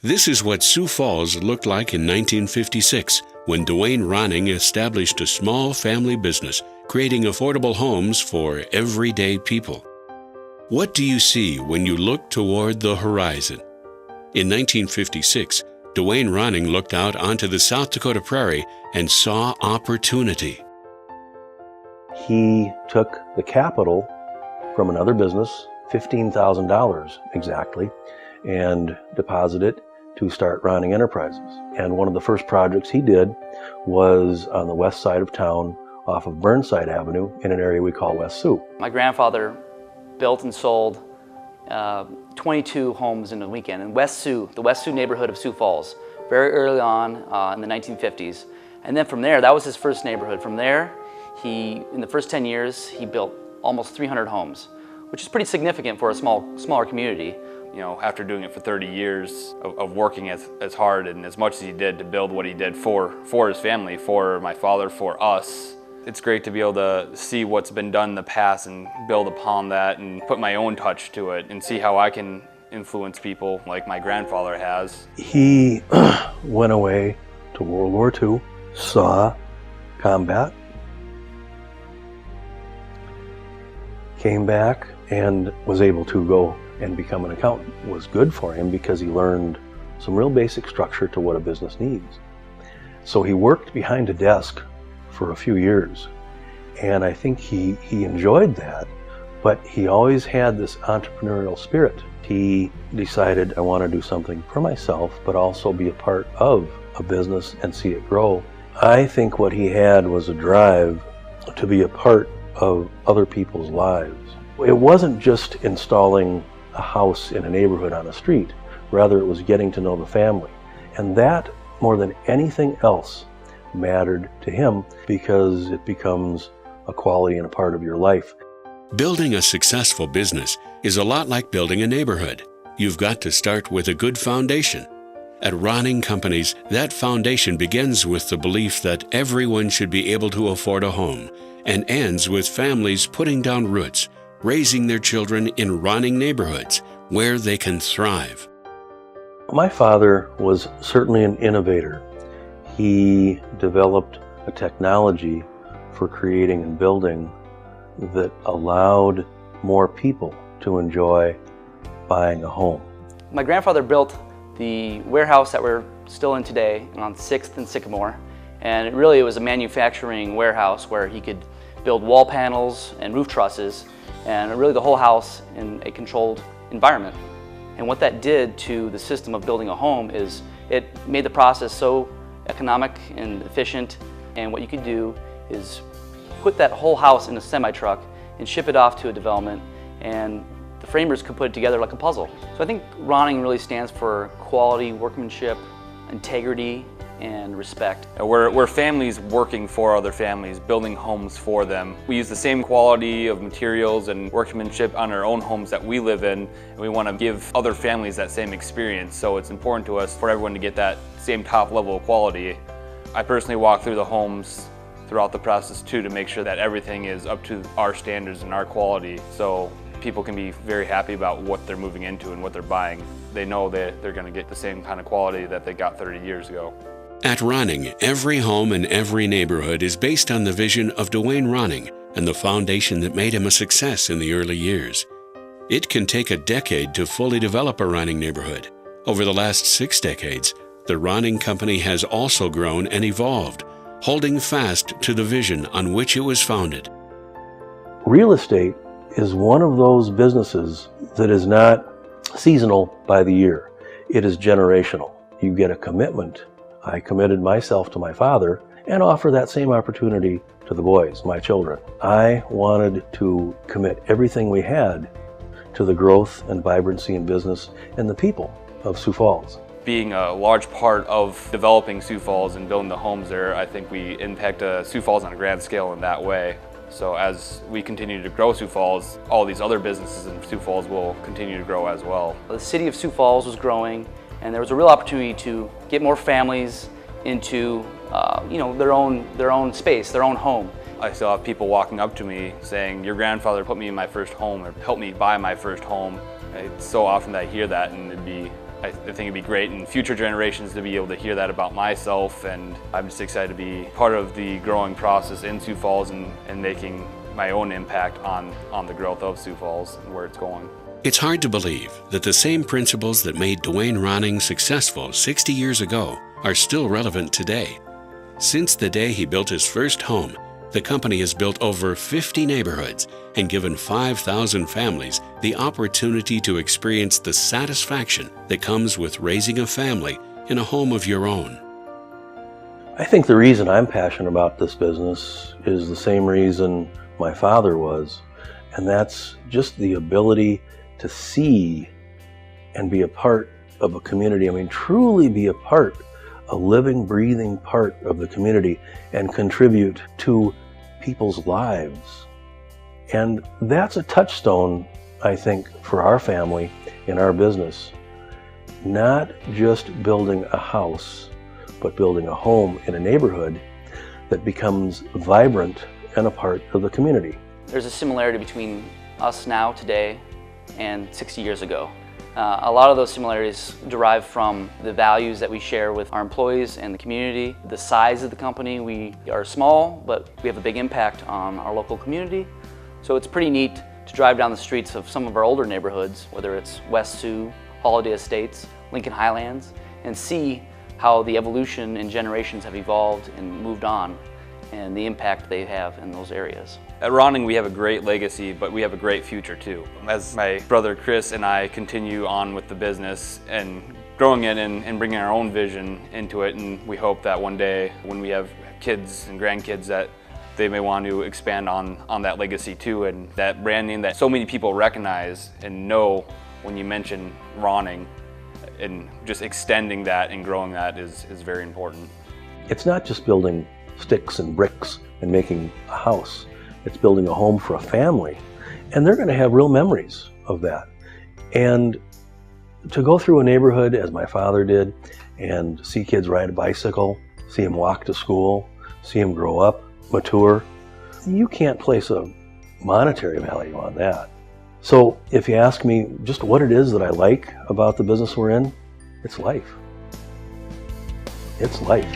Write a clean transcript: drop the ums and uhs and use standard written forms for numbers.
This is what Sioux Falls looked like in 1956 when Dwayne Ronning established a small family business, creating affordable homes for everyday people. What do you see when you look toward the horizon? In 1956, Dwayne Ronning looked out onto the South Dakota prairie and saw opportunity. He took the capital from another business, $15,000 exactly, and deposited it to start Ronning Enterprises. And one of the first projects he did was on the west side of town off of Burnside Avenue in an area we call West Sioux. My grandfather built and sold 22 homes in a weekend in West Sioux, the West Sioux neighborhood of Sioux Falls, very early on in the 1950s. And then from there, that was his first neighborhood. From there, in the first 10 years, he built almost 300 homes, which is pretty significant for a smaller community. You know, after doing it for 30 years of working as hard and as much as he did to build what he did for his family, for my father, for us, it's great to be able to see what's been done in the past and build upon that and put my own touch to it and see how I can influence people like my grandfather has. He went away to World War II, saw combat, came back and was able to go and become an accountant. It was good for him because he learned some real basic structure to what a business needs. So he worked behind a desk for a few years, and I think he enjoyed that, but he always had this entrepreneurial spirit. He decided, I want to do something for myself, but also be a part of a business and see it grow. I think what he had was a drive to be a part of other people's lives. It wasn't just installing a house in a neighborhood on a street, rather it was getting to know the family. And that, more than anything else, mattered to him because it becomes a quality and a part of your life. Building a successful business is a lot like building a neighborhood. You've got to start with a good foundation. At Ronning Companies, that foundation begins with the belief that everyone should be able to afford a home and ends with families putting down roots, raising their children in Ronning neighborhoods where they can thrive. My father was certainly an innovator. He developed a technology for creating and building that allowed more people to enjoy buying a home. My grandfather built the warehouse that we're still in today on 6th and Sycamore, and it was a manufacturing warehouse where he could build wall panels and roof trusses, and really the whole house in a controlled environment. And what that did to the system of building a home is it made the process so economic and efficient, and what you could do is put that whole house in a semi-truck and ship it off to a development, and the framers could put it together like a puzzle. So I think Ronning really stands for quality, workmanship, integrity, and respect. We're families working for other families, building homes for them. We use the same quality of materials and workmanship on our own homes that we live in, and we want to give other families that same experience. So it's important to us for everyone to get that same top level of quality. I personally walk through the homes throughout the process too to make sure that everything is up to our standards and our quality, so people can be very happy about what they're moving into and what they're buying. They know that they're going to get the same kind of quality that they got 30 years ago. At Ronning, every home in every neighborhood is based on the vision of Dwayne Ronning and the foundation that made him a success in the early years. It can take a decade to fully develop a Ronning neighborhood. Over the last 6 decades, the Ronning Company has also grown and evolved, holding fast to the vision on which it was founded. Real estate is one of those businesses that is not seasonal by the year. It is generational. You get a commitment. I committed myself to my father and offer that same opportunity to the boys, my children. I wanted to commit everything we had to the growth and vibrancy in business and the people of Sioux Falls. Being a large part of developing Sioux Falls and building the homes there, I think we impact Sioux Falls on a grand scale in that way. So as we continue to grow Sioux Falls, all these other businesses in Sioux Falls will continue to grow as well. The city of Sioux Falls was growing, and there was a real opportunity to get more families into their own space, their own home. I still have people walking up to me saying, "Your grandfather put me in my first home," or "helped me buy my first home." It's so often that I hear that, and it'd be I think it'd be great in future generations to be able to hear that about myself, and I'm just excited to be part of the growing process in Sioux Falls and making my own impact on the growth of Sioux Falls and where it's going. It's hard to believe that the same principles that made Dwayne Ronning successful 60 years ago are still relevant today. Since the day he built his first home, the company has built over 50 neighborhoods and given 5,000 families the opportunity to experience the satisfaction that comes with raising a family in a home of your own. I think the reason I'm passionate about this business is the same reason my father was, and that's just the ability to see and be a part of a community. I mean, truly be a part, a living, breathing part of the community and contribute to people's lives. And that's a touchstone, I think, for our family in our business. Not just building a house, but building a home in a neighborhood that becomes vibrant and a part of the community. There's a similarity between us now, today, and 60 years ago. A lot of those similarities derive from the values that we share with our employees and the community. The size of the company, we are small, but we have a big impact on our local community. So it's pretty neat to drive down the streets of some of our older neighborhoods, whether it's West Sioux, Holiday Estates, Lincoln Highlands, and see how the evolution and generations have evolved and moved on, and the impact they have in those areas. At Ronning, we have a great legacy, but we have a great future too. As my brother Chris and I continue on with the business and growing it and bringing our own vision into it, and we hope that one day when we have kids and grandkids that they may want to expand on that legacy too, and that branding that so many people recognize and know when you mention Ronning, and just extending that and growing that is very important. It's not just building sticks and bricks and making a house. It's building a home for a family, and they're going to have real memories of that. And to go through a neighborhood, as my father did, and see kids ride a bicycle, see them walk to school, see them grow up, mature, you can't place a monetary value on that. So if you ask me just what it is that I like about the business we're in, it's life. It's life.